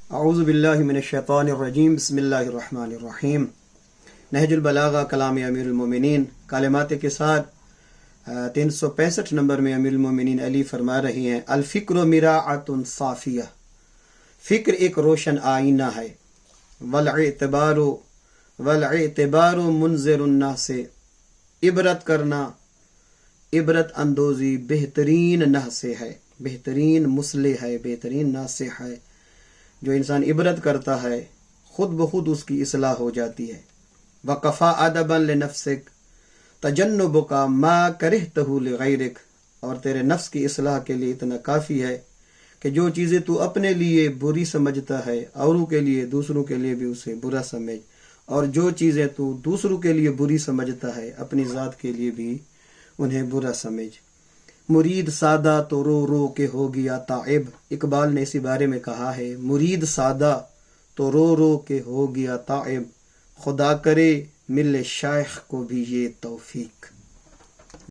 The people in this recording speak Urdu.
اعوذ باللہ من الشیطان الرجیم بسم اللہ الرحمن الرحیم۔ نہج البلاغہ کلام امیر المومنین کلمات کے ساتھ 365 نمبر میں امیر المومنین علی فرما رہی ہیں، الفکر مراعۃ صافیہ، فکر ایک روشن آئینہ ہے، والاعتبار منذر الناس، عبرت کرنا، عبرت اندوزی بہترین ناصح ہے، بہترین مصلح ہے، بہترین ناصح ہے۔ جو انسان عبرت کرتا ہے خود بخود اس کی اصلاح ہو جاتی ہے۔ وقفا ادبا لنفسک تجنبک ما کرہتہ لغیرک، اور تیرے نفس کی اصلاح کے لیے اتنا کافی ہے کہ جو چیزیں تو اپنے لیے بری سمجھتا ہے اوروں کے لیے، دوسروں کے لیے بھی اسے برا سمجھ، اور جو چیزیں تو دوسروں کے لیے بری سمجھتا ہے اپنی ذات کے لیے بھی انہیں برا سمجھ۔ مرید سادہ تو رو رو کے ہو گیا تائب، اقبال نے اسی بارے میں کہا ہے، مرید سادہ تو رو رو کے ہو گیا تائب، خدا کرے مل شیخ کو بھی یہ توفیق۔